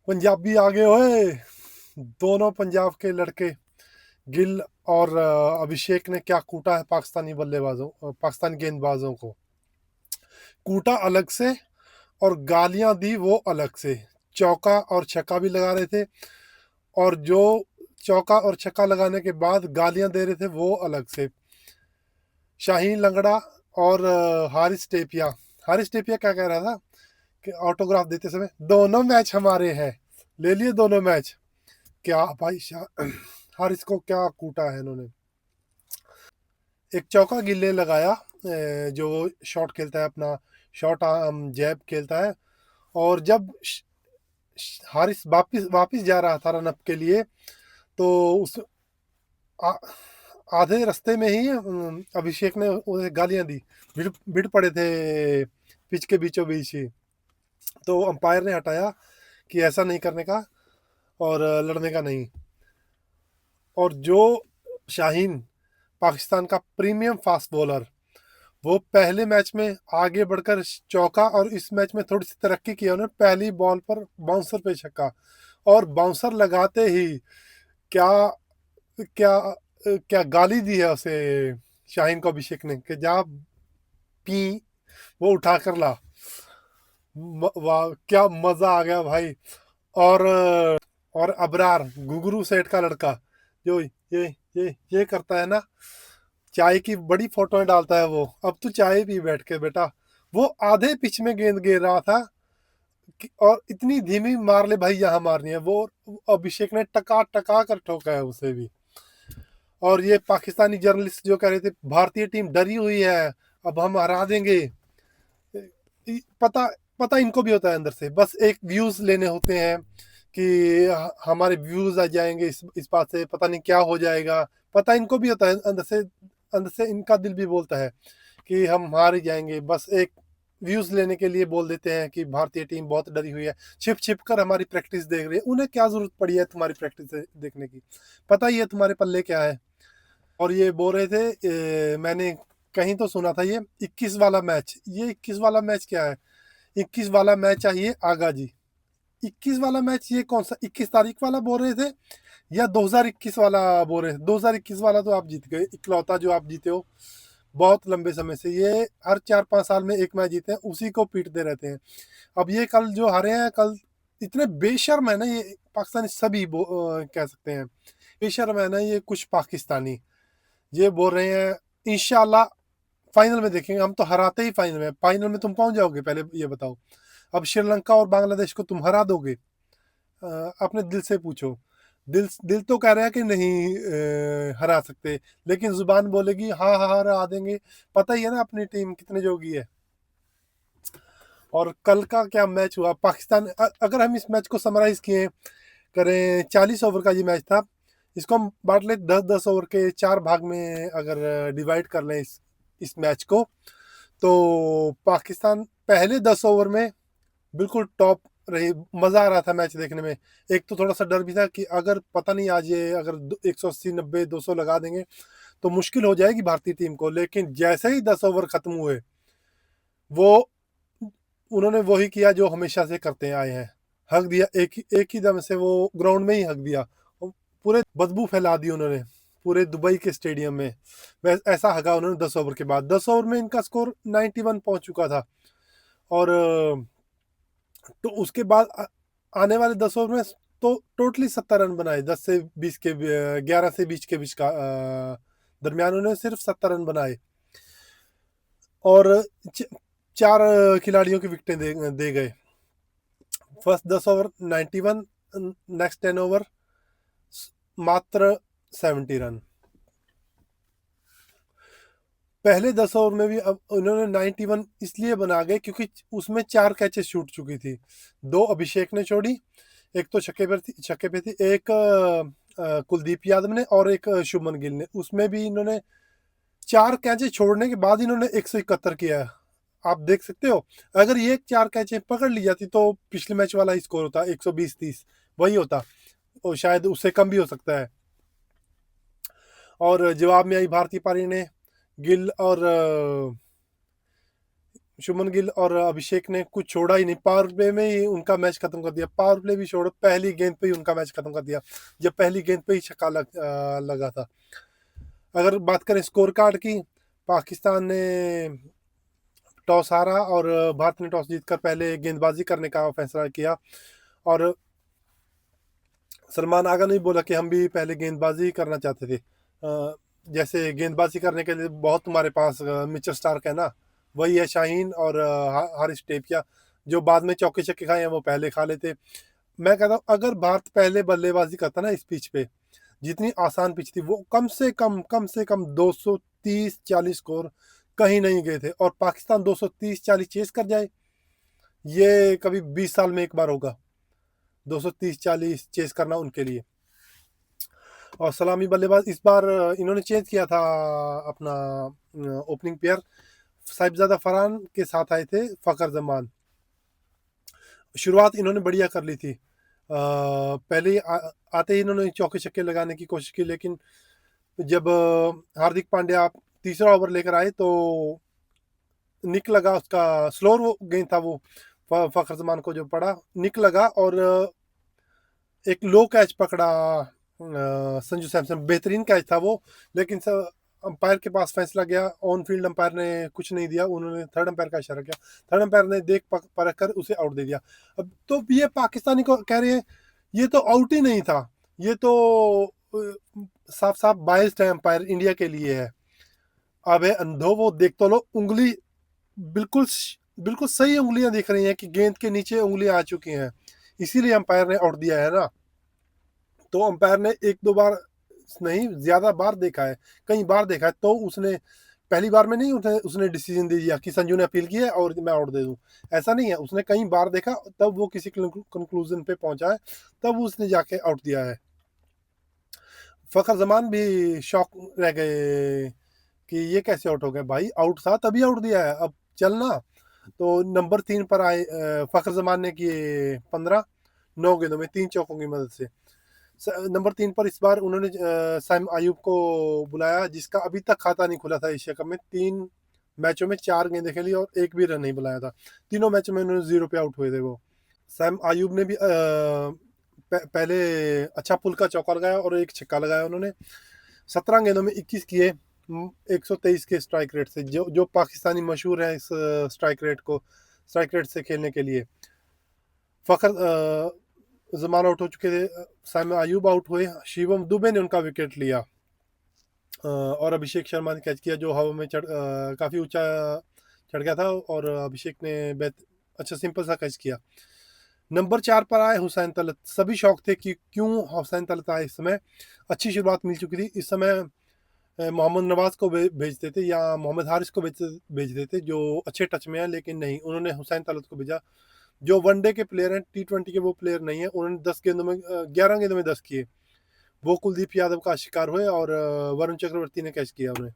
पंजाबी आ गए ओए। दोनों पंजाब के लड़के गिल और अभिषेक ने क्या कूटा है पाकिस्तानी बल्लेबाजों पाकिस्तानी गेंदबाजों को। कूटा अलग से और गालियां दी वो अलग से। चौका और छक्का भी लगा रहे थे, और जो चौका और छक्का लगाने के बाद गालियां दे रहे थे वो अलग से। शाहीन लंगड़ा और हारिस टेपिया क्या कह रहा था कि ऑटोग्राफ देते समय दोनों मैच हमारे हैं, ले लिए दोनों मैच। क्या भाई हारिस को क्या कूटा है इन्होंने। एक चौका गिल्ले लगाया, जो वो शॉट खेलता है अपना, शॉट जैब खेलता है। और जब हारिस वापिस वापिस जा रहा था रनअप के लिए, तो उस आ, आधे रास्ते में ही अभिषेक ने उन्हें गालियां दी। भिड़ भिड़ पड़े थे पिच के बीचों बीच ही। तो अंपायर ने हटाया कि ऐसा नहीं करने का और लड़ने का नहीं। और जो शाहीन, पाकिस्तान का प्रीमियम फास्ट बॉलर, वो पहले मैच में आगे बढ़कर चौका, और इस मैच में थोड़ी सी तरक्की की उन्होंने, पहली बॉल पर बाउंसर पे छक्का। और बाउंसर लगाते ही क्या क्या क्या गाली दी है उसे शाहीन को अभिषेक ने कि जा पी वो उठा कर ला। वाह क्या मजा आ गया भाई। और और अबरार घुंगरू सेठ का लड़का, जो ये करता है ना, चाय की बड़ी फोटो डालता है वो, अब तू चाय पी बैठ के बेटा। वो आधे पिच में गेंद गिर रहा था और इतनी धीमी मार ले भाई, यहाँ मारनी है वो। अभिषेक ने टका टका कर ठोका है उसे भी। और ये पाकिस्तानी जर्नलिस्ट जो कह रहे थे भारतीय टीम डरी हुई है, अब हम हरा देंगे, पता पता इनको भी होता है अंदर से, बस एक व्यूज लेने होते हैं कि हमारे व्यूज आ जाएंगे, इस बात से पता नहीं क्या हो जाएगा। पता इनको भी होता है अंदर से, अंदर से इनका दिल भी बोलता है कि हम हार ही जाएंगे, बस एक व्यूज लेने के लिए बोल देते हैं कि भारतीय टीम बहुत डरी हुई है, छिप छिप कर हमारी प्रैक्टिस देख रही है। उन्हें क्या जरूरत पड़ी है तुम्हारी प्रैक्टिस देखने की, पता ही है तुम्हारे पल्ले क्या है। और ये बोल रहे थे, मैंने कहीं तो सुना था, ये 21 वाला मैच, ये 21 वाला मैच क्या है, 21 वाला मैच चाहिए आगा जी। 21 वाला मैच ये कौन सा 21 तारीख वाला बोल रहे थे, या 2021 वाला बोल रहे थे? 2021 वाला तो आप जीत गए, इकलौता जो आप जीते हो बहुत लंबे समय से। ये हर 4-5 साल में एक मैच जीते हैं, उसी को पीटते रहते हैं। अब ये कल जो हारे हैं, कल इतने बेशर्म है ना ये पाकिस्तानी सभी, कह सकते हैं बेशर्म है ना ये कुछ पाकिस्तानी। ये बोल रहे हैं इंशाल्लाह फाइनल में देखेंगे, हम तो हराते ही फाइनल में, फाइनल में तुम पहुंच जाओगे पहले ये बताओ। अब श्रीलंका और बांग्लादेश को तुम हरा दोगे? अपने दिल से पूछो। दिल दिल तो कह रहा है कि नहीं हरा सकते, लेकिन जुबान बोलेगी हाँ हाँ हरा देंगे। पता ही है ना अपनी टीम कितने जोगी है। और कल का क्या मैच हुआ पाकिस्तान, अगर हम इस मैच को समराइज किए करें, 40 ओवर का ये मैच था। इसको हम बांट ले 10-10 ओवर के 4 भाग में, अगर डिवाइड कर लें इस मैच को, तो पाकिस्तान पहले 10 ओवर में बिल्कुल टॉप रही। मजा आ रहा था मैच देखने में। एक तो थोड़ा सा डर भी था कि अगर पता नहीं आज ये अगर 180, 90, 200 लगा देंगे तो मुश्किल हो जाएगी भारतीय टीम को। लेकिन जैसे ही 10 ओवर खत्म हुए, वो उन्होंने वही किया जो हमेशा से करते आए हैं, हक दिया एक ही दम से, वो ग्राउंड में ही हक दिया। पूरे बदबू फैला दी उन्होंने पूरे दुबई के स्टेडियम में। वैस ऐसा हगा उन्होंने 10 ओवर के बाद। 10 ओवर में इनका स्कोर 91 पहुंच चुका था। और तो उसके बाद आने वाले 10 ओवर में तो टोटली 70 रन बनाए। 10 से 20 के 11 से 20 के बीच का दरमियान उन्होंने सिर्फ 70 रन बनाए। और 4 खिलाड़ियों की विकेटें दे गए। फर्स्ट 10 ओवर 91, नेक्स्ट 10 ओवर मात्र 70 रन। पहले 10 ओवर में भी अब उन्होंने 91 इसलिए बना गए क्योंकि उसमें 4 कैचेस छूट चुकी थी। 2 अभिषेक ने छोड़ी, एक तो छक्के पे थी, एक कुलदीप यादव ने, और एक शुभमन गिल ने। उसमें भी इन्होंने 4 कैचेस छोड़ने के बाद इन्होंने 171 किया है। आप देख सकते हो, अगर ये 4 कैचें पकड़ ली जाती तो पिछले मैच वाला स्कोर होता 120-30, वही होता, और शायद उससे कम भी हो सकता है। और जवाब में आई भारतीय पारी ने। गिल और शुभमन गिल और अभिषेक ने कुछ छोड़ा ही नहीं, पावर प्ले में ही उनका मैच खत्म कर दिया। पावर प्ले भी छोड़ो, पहली गेंद पे ही उनका मैच खत्म कर दिया, जब पहली गेंद पे ही छक्का लगा था। अगर बात करें स्कोर कार्ड की, पाकिस्तान ने टॉस हारा और भारत ने टॉस जीतकर पहले गेंदबाजी करने का फैसला किया। और सलमान आगा ने बोला कि हम भी पहले गेंदबाजी करना चाहते थे। जैसे गेंदबाजी करने के लिए बहुत तुम्हारे पास मिचेल स्टार्क है ना, वही है शाहीन और हारिस टेपिया, जो बाद में चौके छक्के खाए हैं वो पहले खा लेते। मैं कहता हूँ अगर भारत पहले बल्लेबाजी करता ना इस पिच पे, जितनी आसान पिच थी, वो कम से कम 230-40 स्कोर कहीं नहीं गए थे। और पाकिस्तान 230-40 चेस कर जाए, ये कभी 20 साल में एक बार होगा, 230-40 चेस करना उनके लिए। और सलामी बल्लेबाज इस बार इन्होंने चेंज किया था अपना ओपनिंग पेयर, साहिबजादा फरहान के साथ आए थे फ़खर जमान। शुरुआत इन्होंने बढ़िया कर ली थी, पहले ही आते ही इन्होंने चौके छक्के लगाने की कोशिश की, लेकिन जब हार्दिक पांड्या तीसरा ओवर लेकर आए तो निक लगा उसका, स्लोअर वो गेंद था वो, फ़खर जमान को जो पड़ा निक लगा और एक लो कैच पकड़ा संजू सैमसन, बेहतरीन कैच था वो, लेकिन अंपायर के पास फैसला गया, ऑन फील्ड अंपायर ने कुछ नहीं दिया, उन्होंने थर्ड अंपायर का इशारा किया, थर्ड अंपायर ने देख परख कर उसे आउट दे दिया। अब तो ये पाकिस्तानी को कह रहे हैं ये तो आउट ही नहीं था, ये तो साफ साफ बाइस्ड है अंपायर, इंडिया के लिए है। अबे अंधो, वो देख तो लो, उंगली बिल्कुल बिल्कुल सही उंगलियां दिख रही हैं कि गेंद के नीचे उंगलियां आ चुकी हैं, इसीलिए अंपायर ने आउट दिया है ना। तो अंपायर ने एक दो बार नहीं, ज्यादा बार देखा है, कई बार देखा है, तो उसने पहली बार में नहीं उसने डिसीजन दे दिया कि संजू ने अपील की है और मैं आउट दे दूं। ऐसा नहीं है, उसने कई बार देखा, तब वो किसी कंक्लूजन पे पहुंचा है, तब उसने जाके आउट दिया है। फखर जमान भी शॉक रह गए कि ये कैसे आउट हो गया, भाई आउट था तभी आउट दिया है, अब चलना। तो नंबर 3 पर आए फखर जमान ने किए 15, 9 गेंदों में 3 चौकों की मदद से। नंबर 3 पर इस बार उन्होंने साइम आयूब को बुलाया, जिसका अभी तक खाता नहीं खुला था एशिया कप में। 3 मैचों में 4 गेंदें खेली और एक भी रन नहीं बनाया था, तीनों मैचों में उन्होंने 0 पे आउट हुए थे वो। सैम आयूब ने भी पहले अच्छा पुल का चौका लगाया और एक छक्का लगाया उन्होंने। 17 गेंदों में 21 किए, 123 के स्ट्राइक रेट से, जो जो पाकिस्तानी मशहूर है इस स्ट्राइक रेट से खेलने के लिए। फखर जमान आउट हो चुके थे, साइम आयूब आउट हुए, शिवम दुबे ने उनका विकेट लिया और अभिषेक शर्मा ने कैच किया, जो हवा में काफ़ी ऊंचा चढ़ गया था, और अभिषेक ने अच्छा सिंपल सा कैच किया। नंबर 4 पर आए हुसैन तलत, सभी शौक थे कि क्यों हुसैन तलत आए इस समय, अच्छी शुरुआत मिल चुकी थी, इस समय मोहम्मद नवाज को भेजते थे या मोहम्मद हारिस को भेजते थे, जो अच्छे टच में है, लेकिन नहीं, उन्होंने हुसैन तलत को भेजा, जो वनडे के प्लेयर हैं, T20 के वो प्लेयर नहीं है। उन्होंने 10 गेंदों में 11 गेंदों में 10 किए, वो कुलदीप यादव का शिकार हुए और वरुण चक्रवर्ती ने कैच किया उन्हें।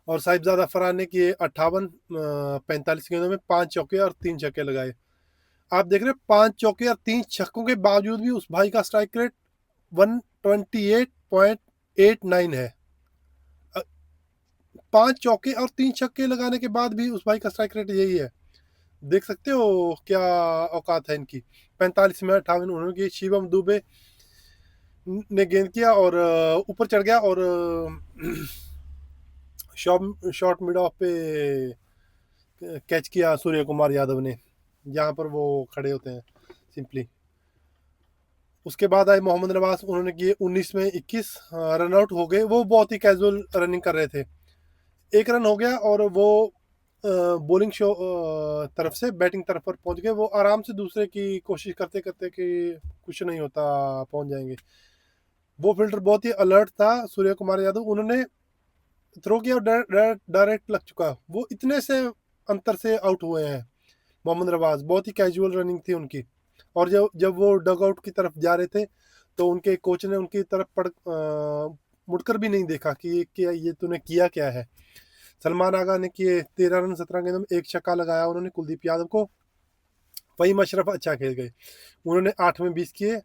और साहिबजादा फरहान ने किए 58, 45 गेंदों में 5 चौके और 3 छक्के लगाए। आप देख रहे हैं 5 चौके और 3 छक्कों के बावजूद भी उस भाई का स्ट्राइक रेट 128.89 है। 5 चौके और 3 छक्के लगाने के बाद भी उस भाई का स्ट्राइक रेट यही है, देख सकते हो क्या औकात है इनकी। 45 में 58 उन्होंने की, शिवम दुबे ने गेंद किया और ऊपर चढ़ गया और शॉर्ट मिड ऑफ पे कैच किया सूर्य कुमार यादव ने, जहां पर वो खड़े होते हैं सिंपली। उसके बाद आए मोहम्मद नवाज, उन्होंने किए 19 में 21, रन आउट हो गए, वो बहुत ही कैजुअल रनिंग कर रहे थे। एक रन हो गया और वो बॉलिंग शो तरफ से बैटिंग तरफ पर पहुंच गए, वो आराम से दूसरे की कोशिश करते करते कि कुछ नहीं होता, पहुंच जाएंगे। वो फील्डर बहुत ही अलर्ट था, सूर्य कुमार यादव, उन्होंने थ्रो किया और डायरेक्ट लग चुका, वो इतने से अंतर से आउट हुए हैं। मोहम्मद नवाज, बहुत ही कैजुअल रनिंग थी उनकी, और जब जब वो डग आउट की तरफ जा रहे थे तो उनके कोच ने उनकी तरफ मुड़कर भी नहीं देखा कि ये तूने किया क्या है। सलमान आगा ने किए 13 रन 17 गेंदों में, एक छक्का लगाया उन्होंने कुलदीप यादव को। वही मशरफ अच्छा खेल गए, उन्होंने 8 में 20 किए,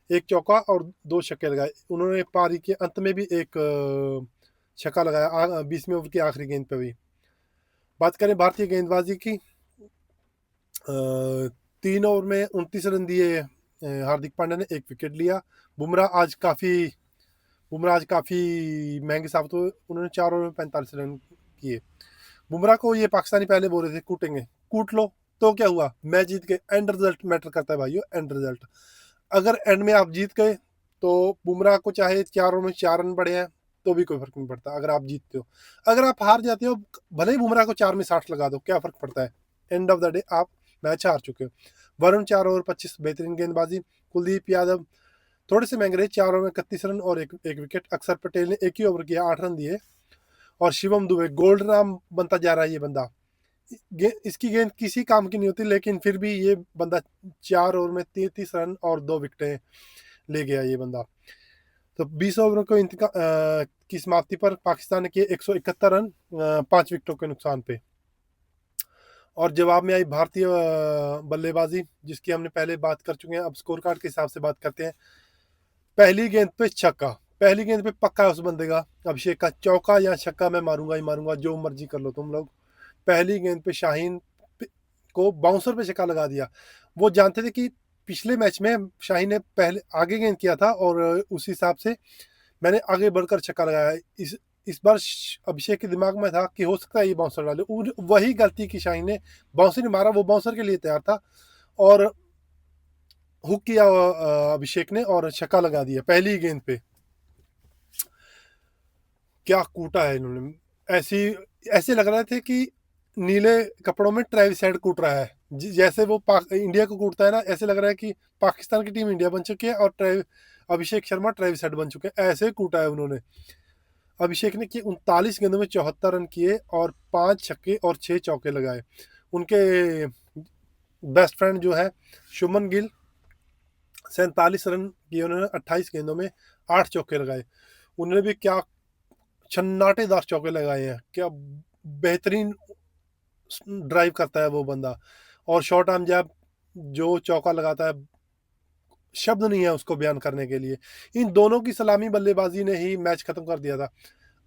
एक चौका और 2 छक्के लगाए। उन्होंने पारी के अंत में भी एक छक्का लगाया 20वें ओवर की आखिरी गेंद पे भी। बात करें भारतीय गेंदबाजी की, 3 ओवर में 29 रन दिए हार्दिक पांड्या ने, 1 विकेट लिया। बुमराह आज काफ़ी महंगे साबित हुए, उन्होंने 4 ओवर में 45 रन किए। बुमराह को ये पाकिस्तानी पहले बोल रहे थे कूटेंगे, कूट लो, तो क्या हुआ, मैच जीत गए। एंड रिजल्ट मैटर करता है भाइयों, एंड रिजल्ट। अगर एंड में आप जीत गए तो बुमराह को चाहे 4 ओवर में 4 रन बढ़े हैं तो भी कोई फर्क नहीं पड़ता अगर आप जीतते हो। अगर आप हार जाते हो, भले ही बुमराह को 4 में 60 लगा दो, क्या फर्क पड़ता है, एंड ऑफ द डे आप मैच हार चुके हो। वरुण 4 ओवर 25, बेहतरीन गेंदबाजी। कुलदीप यादव थोड़े से महंगे रहे, 4 ओवर में 31 रन और एक विकेट। अक्षर पटेल ने एक ही ओवर किया, 8 रन दिए। और शिवम दुबे गोल्ड राम बनता जा रहा है ये बंदा। इसकी गेंद किसी काम की नहीं होती, लेकिन फिर भी ये बंदा 4 ओवर में 33 रन और 2 विकेटें ले गया ये बंदा। तो 20 ओवरों को की समाप्ति पर पाकिस्तान ने किए 171 रन 5 विकेटों के नुकसान पे। और जवाब में आई भारतीय बल्लेबाजी, जिसकी हमने पहले बात कर चुके हैं, अब स्कोर कार्ड के हिसाब से बात करते हैं। पहली गेंद पे छक्का, पहली गेंद पे पक्का है उस बंदे का, अभिषेक का, चौका या छक्का मैं मारूंगा ही मारूंगा, जो मर्जी कर लो तुम लोग। पहली गेंद पे शाहीन को बाउंसर पे छक्का लगा दिया। वो जानते थे कि पिछले मैच में शाहीन ने पहले आगे गेंद किया था और उस हिसाब से मैंने आगे बढ़कर छक्का लगाया। इस बार अभिषेक के दिमाग में था कि हो सकता है ये बाउंसर डाले, वही गलती की शाहीन ने, बाउंसर नहीं मारा, वो बाउंसर के लिए तैयार था और हुक किया अभिषेक ने और छक्का लगा दिया पहली गेंद पे। क्या कूटा है इन्होंने, ऐसी ऐसे लग रहे थे कि नीले कपड़ों में ट्रेविस हेड कूट रहा है, जैसे वो इंडिया को कूटता है ना, ऐसे लग रहा है कि पाकिस्तान की टीम इंडिया बन चुकी है और अभिषेक शर्मा ट्रेविस हेड बन चुके हैं, ऐसे कूटा है उन्होंने। अभिषेक ने कि 39 गेंदों में 74 रन किए और 5 छक्के और 6 चौके लगाए। उनके बेस्ट फ्रेंड जो है शुभमन गिल, 47 रन किए उन्होंने, 28 गेंदों में 8 चौके लगाए। उन्होंने भी क्या छन्नाटेदार चौके लगाए हैं, क्या बेहतरीन ड्राइव करता है वो बंदा। और शॉर्ट आर्म जैब जो चौका लगाता है, शब्द नहीं है उसको बयान करने के लिए। इन दोनों की सलामी बल्लेबाजी ने ही मैच खत्म कर दिया था।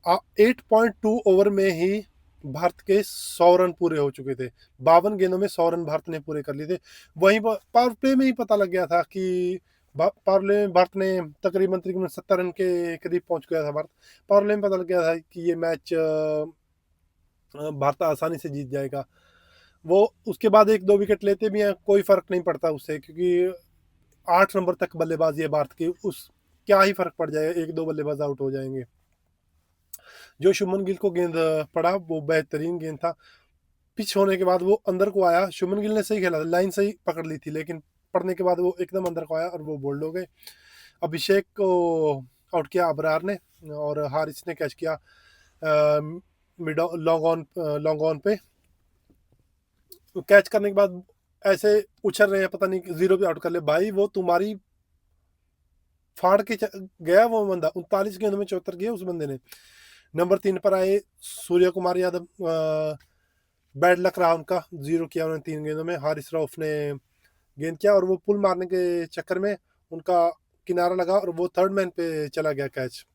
8.2 ओवर में ही भारत के 100 रन पूरे हो चुके थे। 52 गेंदों में 100 रन भारत ने पूरे कर लिए थे। वहीं पावर प्ले में ही पता लग गया था कि पावर प्ले में भारत ने तकरीबन 70 रन के करीब पहुंच गया था भारत। पावर प्ले में पता लग गया था कि ये मैच भारत आसानी से जीत जाएगा। वो उसके बाद 1-2 विकेट लेते भी हैं, कोई फर्क नहीं पड़ता उससे, क्योंकि 8 नंबर तक बल्लेबाजी है भारत की, उस क्या ही फर्क पड़ जाएगा, 1-2 बल्लेबाज आउट हो जाएंगे। जो शुभमन गिल को गेंद पड़ा वो बेहतरीन गेंद था। पिच होने के बाद वो अंदर को आया, शुभमन गिल ने सही खेला, लाइन सही पकड़ ली थी, लेकिन पड़ने के बाद वो एकदम अंदर को आया और वो बोल्ड हो गए। अभिषेक को आउट किया अबरार ने और हारिस ने कैच किया लॉन्ग ऑन पे। कैच करने के बाद ऐसे उछल रहे हैं, पता नहीं जीरो पे आउट कर ले भाई, वो तुम्हारी फाड़ के गया वो बंदा। 39 गेंदों में 74 किए उस बंदे ने। नंबर 3 पर आए सूर्य कुमार यादव, बैड लक रहा उनका, 0 किया उन्होंने 3 गेंदों में। हारिस रऊफ ने गेंद किया और वो पुल मारने के चक्कर में उनका किनारा लगा और वो थर्ड मैन पे चला गया कैच।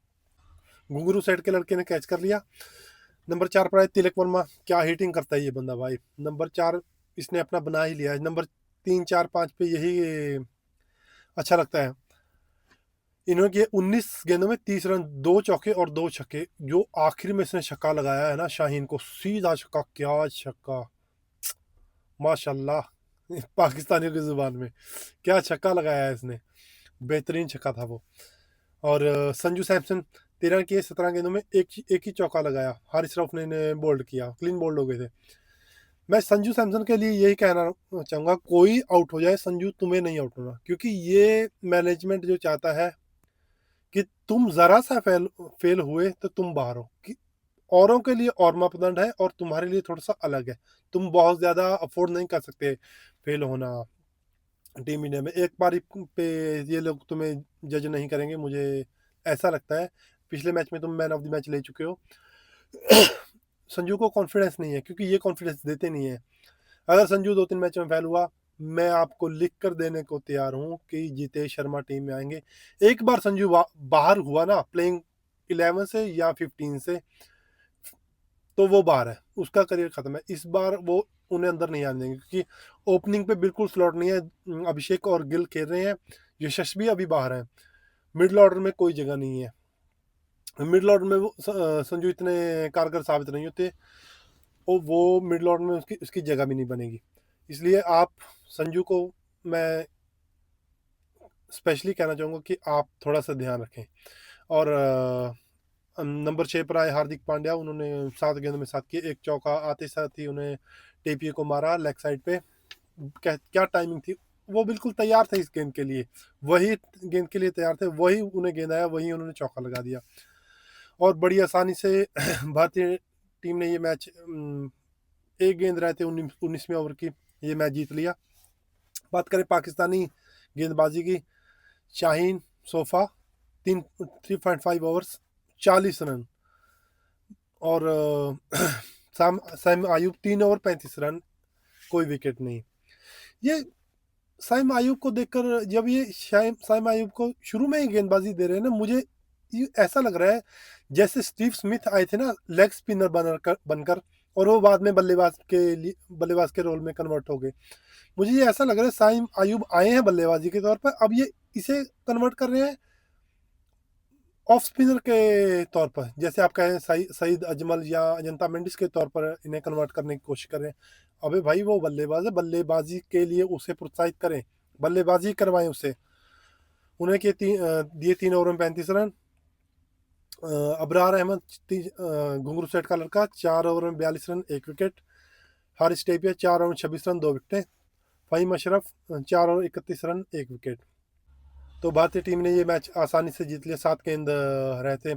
घुंगरू साइड के लड़के ने कैच कर लिया। नंबर 4 पर आए तिलक वर्मा, क्या हिटिंग करता है ये बंदा भाई। नंबर 4 इसने अपना बना ही लिया है। नंबर 3, 4, 5 पे यही अच्छा लगता है। इन्होंने किए 19 गेंदों में 30 रन, 2 चौके और 2 छक्के। जो आखिर में इसने छक्का लगाया है ना शाहीन को, सीधा छक्का, क्या छक्का, माशाल्लाह पाकिस्तानियों की जुबान में, क्या छक्का लगाया है इसने, बेहतरीन छक्का था वो। और संजू सैमसन 13 किए 17 गेंदों में एक ही चौका लगाया। हारिस रऊफ ने बोल्ड किया, क्लीन बोल्ड हो गए थे। मैं संजू सैमसन के लिए यही कहना चाहूँगा, कोई आउट हो जाए संजू, तुम्हें नहीं आउट होना, क्योंकि ये मैनेजमेंट जो चाहता है कि तुम जरा सा फेल हुए तो तुम बाहर हो, कि औरों के लिए और मापदंड है और तुम्हारे लिए थोड़ा सा अलग है। तुम बहुत ज़्यादा अफोर्ड नहीं कर सकते फेल होना टीम इंडिया में। एक बार पे ये लोग तुम्हें जज नहीं करेंगे, मुझे ऐसा लगता है। पिछले मैच में तुम मैन ऑफ द मैच ले चुके हो। संजू को कॉन्फिडेंस नहीं है, क्योंकि ये कॉन्फिडेंस देते नहीं है। अगर संजू 2-3 मैच में फेल हुआ, मैं आपको लिख कर देने को तैयार हूँ कि जितेश शर्मा टीम में आएंगे। एक बार संजू बाहर हुआ ना प्लेइंग 11 से या 15 से, तो वो बाहर है, उसका करियर खत्म है। इस बार वो उन्हें अंदर नहीं आने देंगे, क्योंकि ओपनिंग पे बिल्कुल स्लॉट नहीं है। अभिषेक और गिल खेल रहे हैं, यशस्वी अभी बाहर है, मिडिल ऑर्डर में कोई जगह नहीं है। मिडिल ऑर्डर में संजू इतने कारगर साबित नहीं होते, और वो मिडिल ऑर्डर में उसकी उसकी जगह भी नहीं बनेगी। इसलिए आप संजू को मैं स्पेशली कहना चाहूँगा कि आप थोड़ा सा ध्यान रखें। और नंबर 6 पर आए हार्दिक पांड्या, उन्होंने 7 गेंदों में 7 किए, एक चौका आते साथ ही उन्हें टेपिए को मारा लेग साइड पे। क्या टाइमिंग थी, वो बिल्कुल तैयार थे इस गेंद के लिए, वही गेंद के लिए तैयार थे, वही उन्हें गेंद आया, वही उन्होंने चौका लगा दिया, और बड़ी आसानी से भारतीय टीम ने ये मैच एक गेंद रहते 19वें ओवर की ये मैच जीत लिया। बात करें पाकिस्तानी गेंदबाजी की, शाहीन सोफा 3.5 ओवर्स 40 रन, और सैम आयूब 3 ओवर 35 रन, कोई विकेट नहीं। ये साइम आयूब को देखकर, जब ये साइम आयूब को शुरू में ही गेंदबाजी दे रहे हैं ना, मुझे ये ऐसा लग रहा है जैसे स्टीव स्मिथ आए थे ना लेग स्पिनर बनकर, और वो बाद में बल्लेबाज के रोल में कन्वर्ट हो गए। मुझे ये ऐसा लग रहा है साइम आयूब आए हैं बल्लेबाजी के तौर पर, अब ये इसे कन्वर्ट कर रहे हैं ऑफ स्पिनर के तौर पर, जैसे आप कहें सईद अजमल या अजंता मेंडिस के तौर पर इन्हें कन्वर्ट करने की कोशिश कर रहे हैं। अबे भाई वो बल्लेबाज है, बल्लेबाजी के लिए उसे प्रोत्साहित करें, बल्लेबाजी करवाएं उससे। उन्हें दिए 3 ओवर में 35 रन। अबरार अहमद घुंगरू सेट का लड़का 4 ओवर में 42 रन, 1 विकेट। हारिस टेपिया 4 ओवर में 26 रन, 2 विकेटें। Faheem Ashraf 4 over 31 run, 1 wicket. तो भारतीय टीम ने ये मैच आसानी से जीत लिया। 7 गेंद रहते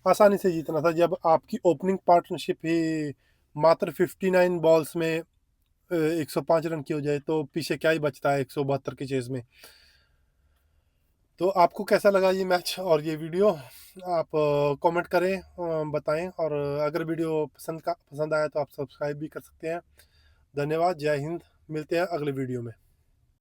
आसानी से जीतना था, जब आपकी ओपनिंग पार्टनरशिप ही मात्र 59 बॉल्स में 105 रन की हो जाए, तो पीछे क्या ही बचता है 172 की चेज में। तो आपको कैसा लगा ये मैच और ये वीडियो, आप कमेंट करें, बताएं, और अगर वीडियो पसंद आया तो आप सब्सक्राइब भी कर सकते हैं। धन्यवाद, जय हिंद, मिलते हैं अगले वीडियो में।